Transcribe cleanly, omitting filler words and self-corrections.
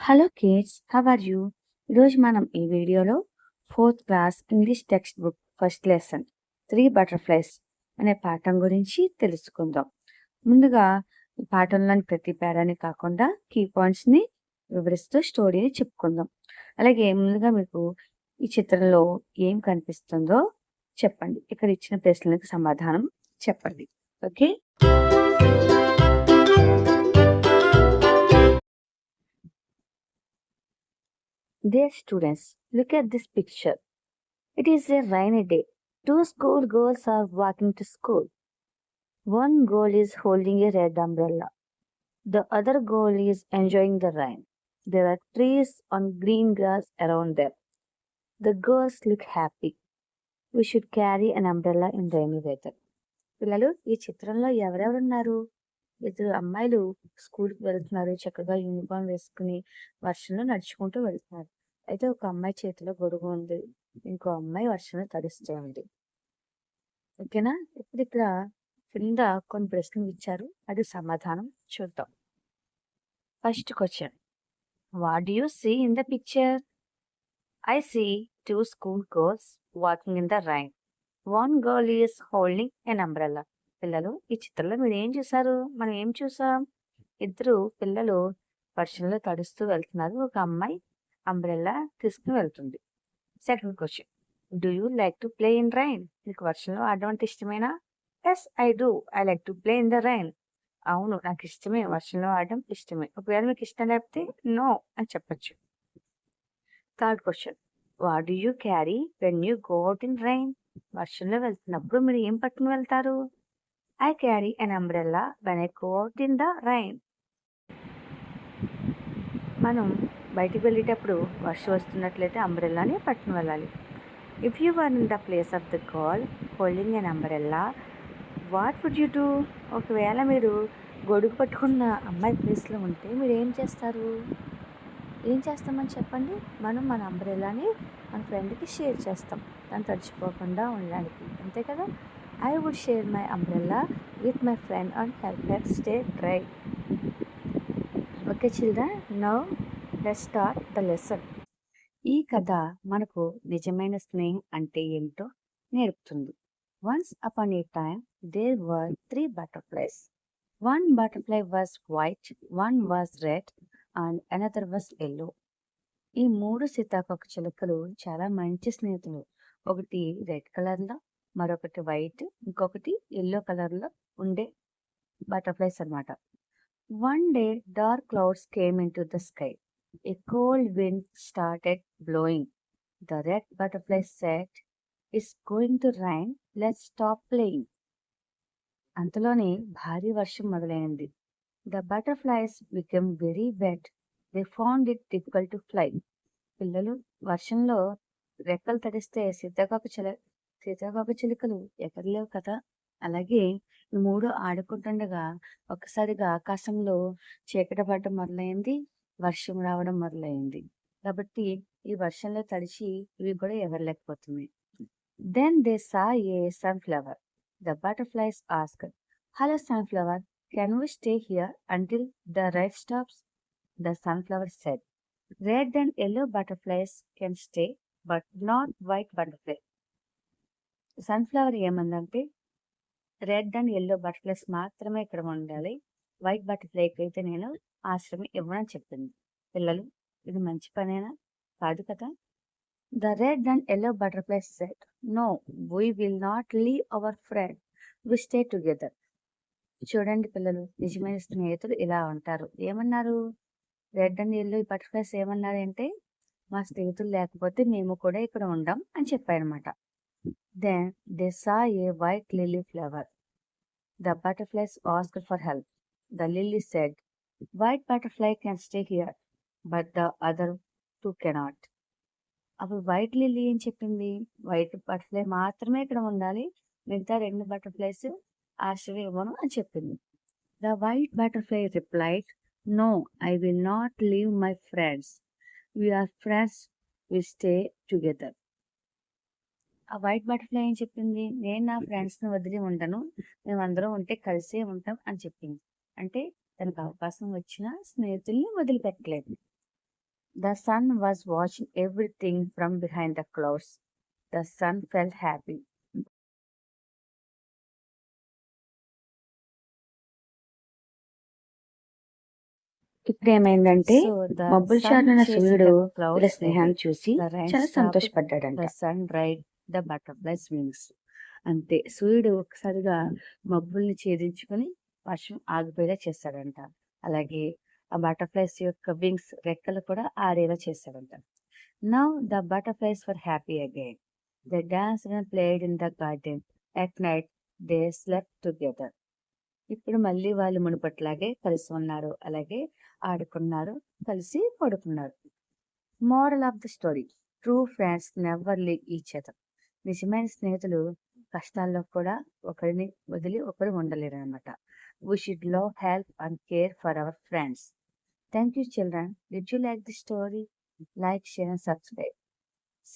Hello kids, how are you? ఈరోజు మనం ఈ వీడియోలో 4th class English textbook first lesson 3 butterflies అనే పాఠం గురించి తెలుసుకుందాం. ముందుగా ఈ పాఠంలోని ప్రతి పేరాని కాకుండా కీ పాయింట్స్ని వివరిస్తూ స్టోరీని చెప్పుకుందాం. అలాగే ముందుగా మీకు ఈ చిత్రంలో ఏం కనిపిస్తుందో చెప్పండి. ఇక్కడ ఇచ్చిన ప్రశ్నలకు సమాధానం చెప్పండి. Okay. Dear students, look at this picture. It is a rainy day. Two school girls are walking to school. One girl is holding a red umbrella. The other girl is enjoying the rain. There are trees and green grass around them. The girls look happy. We should carry an umbrella in rainy weather. పిల్లలు, ఈ చిత్రంలో ఎవరెవరున్నారు? ఇద్దరు అమ్మాయిలు స్కూల్కి వెళ్తున్నారు. చక్కగా uniform వేసుకుని వర్షంలో నడుచుకుంటూ వెళ్తున్నారు. అయితే ఒక అమ్మాయి చేతిలో గొడుగు ఉంది, ఇంకో అమ్మాయి వర్షంలో తడుస్తూ ఉంది. ఓకేనా? ఇప్పుడు ఇక్కడ కింద కొన్ని ప్రశ్నలు ఇచ్చారు, అది సమాధానం చూద్దాం. First question, what do you see in the picture? I see 2 school girls walking in the rain. One girl is holding an umbrella. పిల్లలు, ఈ చిత్రంలో మీరు ఏం చూసారు? మనం ఏం చూసాం? ఇద్దరు పిల్లలు వర్షంలో తడుస్తూ వెళ్తున్నారు. ఒక అమ్మాయి అంబ్రెల్లా తీసుకుని వెళ్తుంది. Second question, do you like to play in rain? నీకు వర్షంలో ఆడడం అంటే ఇష్టమేనా? Yes I do. I like to play in the rain. అవును, నాకు ఇష్టమే, వర్షంలో ఆడడం ఇష్టమే. ఒకవేళ మీకు ఇష్టం లేకపోతే నో అని చెప్పచ్చు. Third question, what do you carry when you go out in rain? వర్షంలో వెళ్తున్నప్పుడు మీరు ఏం పట్టుకుని వెళ్తారు? I carry an umbrella when I go out in the rain. మనం బయటికి వెళ్ళేటప్పుడు వర్షం వస్తున్నట్లయితే అంబ్రెల్లాని పట్టుకుని వెళ్ళాలి. If you were in the place of the girl holding an umbrella, what would you do? ఒకవేళ మీరు గొడుగు పట్టుకున్న అమ్మాయి ప్లేస్లో ఉంటే మీరు ఏం చేస్తారు? ఏం చేస్తామని చెప్పండి? మనం మన అంబ్రెల్లాని మన ఫ్రెండ్కి షేర్ చేస్తాం, దాన్ని తడిచిపోకుండా ఉండడానికి, అంతే కదా? I would share my umbrella with my friend and help her stay dry. Okay children, now let's start the lesson. ఈ కథ మనకు నిజమైన స్నేహం అంటే ఏమిటో నేర్పుతుంది. Once upon a time there were 3 butterflies. One butterfly was white, one was red and another was yellow. ఈ 3 సీతాకోక చిలుకలు చాలా మంచి స్నేహితులు. ఒకటి రెడ్ కలర్లో, మరొకటి వైట్, ఇంకొకటి ఎల్లో కలర్లో ఉండే బటర్ఫ్లైస్ అన్నమాట. One day dark clouds came into the sky. A cold wind started blowing. The red butterfly said, "It's going to rain. Let's stop playing." అంతలోనే భారీ వర్షం మొదలైంది. The butterflies became very wet. They found it difficult to fly. పిల్లలు, వర్షంలో రెక్కలు తడిస్తే సీతాకోక చిలుకలు ఎగరలేవు కదా. అలాగే ఈ 3 ఆడుకుంటుండగా ఒక్కసారిగా ఆకాశంలో చీకటి పడడం మొదలైంది, వర్షం రావడం మొదలైంది. కాబట్టి ఈ వర్షంలో తడిచి ఇవి కూడా ఎగరలేకపోతున్నాయి. Then they saw a sunflower. The butterflies asked, "Hello sunflower, can we stay here until the rain stops?" The sunflower said, "Red and yellow butterflies can stay, but not white butterfly." Sunflower ఏమందంటే, red and yellow butterflies మాత్రమే ఇక్కడ ఉండాలి, white బటర్ఫ్లైకి అయితే నేను ఆశ్రమం ఇవ్వనని చెప్పింది. పిల్లలు, ఇది మంచి పనేనా? కాదు కదా. The red and yellow butterflies said, "no, we will not leave our friend, we stay together." చూడండి పిల్లలు, నిజమైన స్నేహితులు ఇలా ఉంటారు. ఏమన్నారు? రెడ్ అండ్ ఎల్లో బటర్ఫ్లైస్ ఏమన్నారంటే, మా స్నేహితులు లేకపోతే మేము కూడా ఇక్కడ ఉండం అని చెప్పారనమాట. Then they saw a white lily flower. The butterflies asked for help. The lily said, "White butterfly can stay here, but the other two cannot." అప్పుడు వైట్ లిల్లీ ఏం చెప్పింది? వైట్ బటర్ఫ్లై మాత్రమే ఇక్కడ ఉండాలి, మిగతా 2 బటర్ఫ్లైస్ ఆశ్రయం ఇవ్వను అని చెప్పింది. The white butterfly replied, "No, I will not leave my friends. We are friends, we stay together." ఆ వైట్ బటర్ఫ్లై ఏం చెప్పింది? నేను నా ఫ్రెండ్స్ని వదిలి ఉండను, మేమందరం ఉంటే కలిసే ఉంటాం అని చెప్పింది. అంటే తనకు అవకాశం వచ్చిన స్నేహితుల్ని వదిలిపెట్టలేదు. The sun was watching everything from behind the clouds. The sun felt happy. ఇప్పుడు ఏమైందంటే So the మబ్బులు sun చాటున chased సూర్యుడు the clouds వీళ్ళ స్నేహాన్ని away. చూసి The rain చాలా stopped. సంతోషపడ్డాడంట. The sun dried the butterflies' wings. అంతే సూర్యుడు ఒకసారిగా మబ్బుల్ని ఛేదించుకొని వర్షం ఆగిపోయేలా చేస్తాడంట. అలాగే ఆ బటర్ఫ్లైస్ యొక్క వింగ్స్ రెక్కలు కూడా ఆడేలా చేస్తాడంట. Now the butterflies were happy again. They danced and played in the garden. At night they slept together. ఇప్పుడు మళ్ళీ వాళ్ళు మునుపట్లాగే కలిసి ఉన్నారు, అలాగే ఆడుకున్నారు, కలిసి పడుకున్నారు. Moral of the story: true friends never leave each other. నిజమైన స్నేహితులు కష్టాల్లో కూడా ఒకరిని వదిలి ఒకరు ఉండలేరు అనమాట. We should love, help and care for our friends. Thank you children. Did you like the story? Like, share and subscribe.